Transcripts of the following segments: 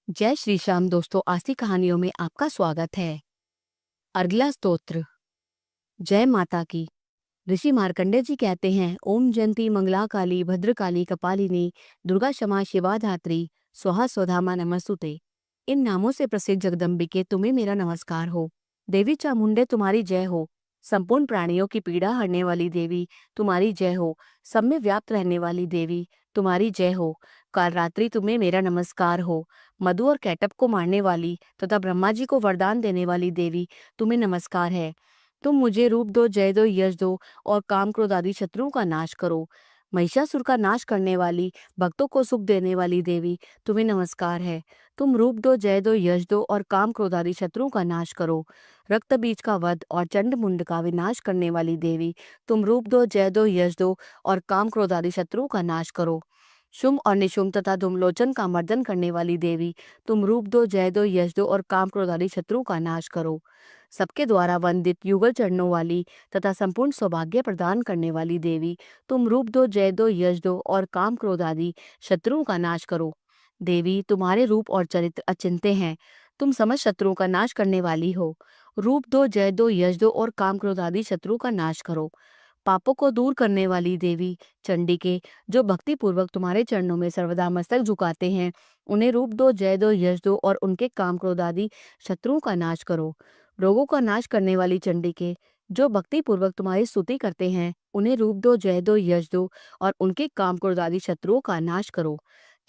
जय श्री श्याम दोस्तों, आज की कहानियों में आपका स्वागत है। अगला स्तोत्र। जय माता की। ऋषि मार्कंडेय जी कहते हैं, ओम जयंती मंगला काली भद्रकाली कपालिनी दुर्गा क्षमा शिवा धात्री स्वाहा स्वधा मां नमस्तुते। इन नामों से प्रसिद्ध जगदम्बिके तुम्हें मेरा नमस्कार हो। देवी चामुंडे तुम्हारी जय हो। संपूर्ण प्राणियों की पीड़ा हरने वाली देवी तुम्हारी जय हो। सब में व्याप्त रहने वाली देवी तुम्हारी जय हो। काल रात्रि तुम्हें मेरा नमस्कार हो। मधु और कैटअप को मारने वाली तथा ब्रह्मा जी को वरदान देने वाली देवी तुम्हें नमस्कार है। तुम मुझे रूप दो, जय दो, यश दो और काम क्रोध आदि शत्रुओं का नाश करो। महिषासुर का नाश करने वाली, भक्तों को सुख देने वाली देवी तुम्हें नमस्कार है। तुम रूप दो, जय दो, यश दो और काम क्रोध आदि शत्रुओं का नाश करो। रक्त बीज का वध और चंड मुंड का विनाश करने वाली देवी तुम रूप दो, जय दो, यश दो और काम क्रोध आदि शत्रुओं का नाश करो। शुंभ और निशुंभ तथा धूम्रलोचन का मर्दन करने वाली देवी तुम रूप दो, जय दो, यश दो और काम क्रोध आदि शत्रुओं का नाश करो। सबके द्वारा वंदित युगल चरणों वाली तथा संपूर्ण सौभाग्य प्रदान करने वाली देवी तुम रूप दो, जय दो, यश दो और काम क्रोध आदि शत्रुओं का नाश करो। देवी तुम्हारे रूप और चरित्र अचिंत्य हैं। तुम समस्त शत्रुओं का नाश करने वाली हो। रूप दो, जय दो, यश दो और काम क्रोध आदि शत्रुओं का नाश करो। पापों को दूर करने वाली देवी चंडिके, जो भक्ति पूर्वक तुम्हारे चरणों में सर्वदा मस्तक झुकाते हैं, उन्हें रूप दो, जय दो, यश दो और उनके काम क्रोध आदि शत्रुओं का नाश करो। रोगों का नाश करने वाली चंडिके, जो भक्ति पूर्वक तुम्हारी स्तुति करते हैं, उन्हें रूप दो, जय दो, यश दो और उनके काम क्रोध आदि शत्रुओं का नाश करो।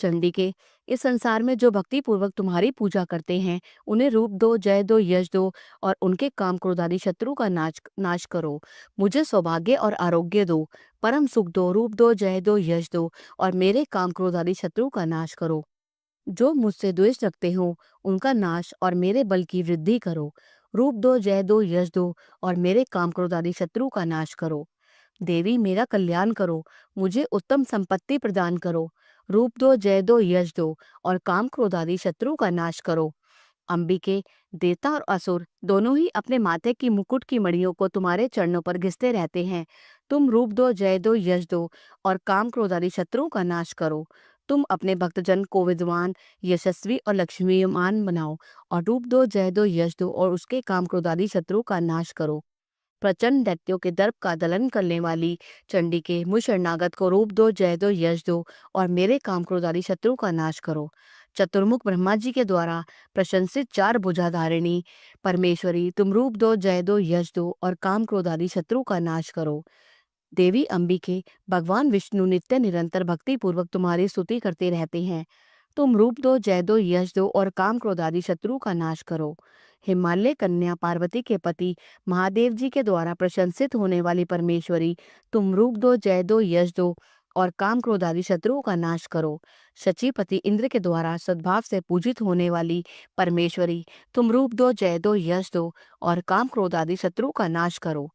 चंडिके, इस संसार में जो भक्ति पूर्वक तुम्हारी पूजा करते हैं, उन्हें रूप दो, जय दो, यश दो और उनके काम क्रोध आदि शत्रु का नाश करो। मुझे सौभाग्य और आरोग्य दो, परम सुख दो, रूप दो, जय दो, यश दो और मेरे काम क्रोध आदि शत्रु का नाश करो। जो मुझसे द्वेष रखते हो, उनका नाश और मेरे बल की वृद्धि करो। रूप दो, जय दो, यश दो और मेरे काम क्रोध आदि शत्रु का नाश करो। देवी मेरा कल्याण करो, मुझे उत्तम संपत्ति प्रदान करो। रूप दो, जय दो, यश दो और काम क्रोध आदि शत्रु का नाश करो। अंबिके, देवता और असुर दोनों ही अपने माथे की मुकुट की मणियों को तुम्हारे चरणों पर घिसते रहते हैं। तुम रूप दो, जय दो, यश दो और काम क्रोध आदि शत्रुओं का नाश करो। तुम अपने भक्तजन को विद्वान, यशस्वी और लक्ष्मीमान बनाओ और रूप दो, जय दो, यश दो और उसके काम क्रोध आदि शत्रुओं का नाश करो। प्रचंड दैत्यों के दर्प का दलन करने वाली चंडिके, मुझ शरणागत को रूप दो, जय दो, यश दो और मेरे काम क्रोध आदि शत्रुओं का नाश करो। चतुर्मुख ब्रह्मा जी के द्वारा प्रशंसित चार भुजाधारिणी परमेश्वरी, तुम रूप दो, जय दो, यश दो और काम क्रोध आदि शत्रुओं का नाश करो। देवी अंबिके, भगवान विष्णु नित्य निरंतर भक्ति पूर्वक तुम्हारी स्तुति करते रहते हैं। तुम रूप दो, जय दो, यश दो और काम क्रोध आदि शत्रु का नाश करो। हिमालय कन्या पार्वती के पति महादेव जी के द्वारा प्रशंसित होने वाली परमेश्वरी, तुम रूप दो, जय दो, यश दो और काम क्रोध आदि शत्रुओं का नाश करो। शचीपति इंद्र के द्वारा सद्भाव से पूजित होने वाली परमेश्वरी, तुम रूप दो, जय दो, यश दो और काम क्रोध आदि शत्रुओं का नाश करो।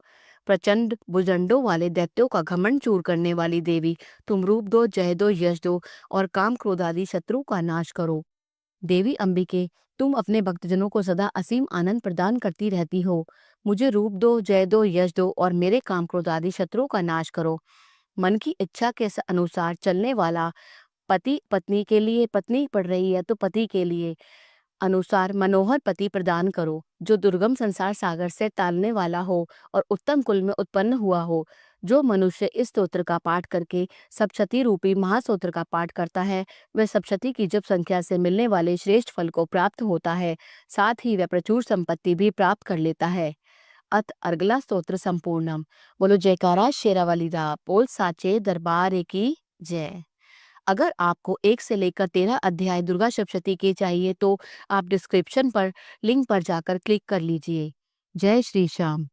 प्रचंड भुजंडों वाले दैत्यों का घमंड चूर करने वाली देवी, तुम रूप दो, जय दो, यश दो और काम क्रोध आदि शत्रु का नाश करो। देवी अंबिके, तुम अपने भक्तजनों को सदा असीम आनंद प्रदान करती रहती हो। मुझे रूप दो, जय दो, यश दो और मेरे काम क्रोध आदि शत्रुओं का नाश करो। मन की इच्छा के अनुसार चलने वाला, पति पत्नी के लिए पत्नी पड़ रही है तो पति के लिए अनुसार मनोहर पति प्रदान करो, जो दुर्गम संसार सागर से तालने वाला हो और उत्तम कुल में उत्पन्न हुआ हो। जो मनुष्य इस स्तोत्र का पाठ करके सप्तशती रूपी महास्तोत्र का पाठ करता है, वह सप्तशती की जप संख्या से मिलने वाले श्रेष्ठ फल को प्राप्त होता है। साथ ही वह प्रचुर संपत्ति भी प्राप्त कर लेता है। अत अगला स्तोत्र संपूर्णम। बोलो जयकारा शेरावाली दा, बोल साचे दरबार की जय। अगर आपको 1 से लेकर 13 अध्याय दुर्गा सप्तशती के चाहिए तो आप डिस्क्रिप्शन पर लिंक पर जाकर क्लिक कर लीजिए। जय श्री श्याम।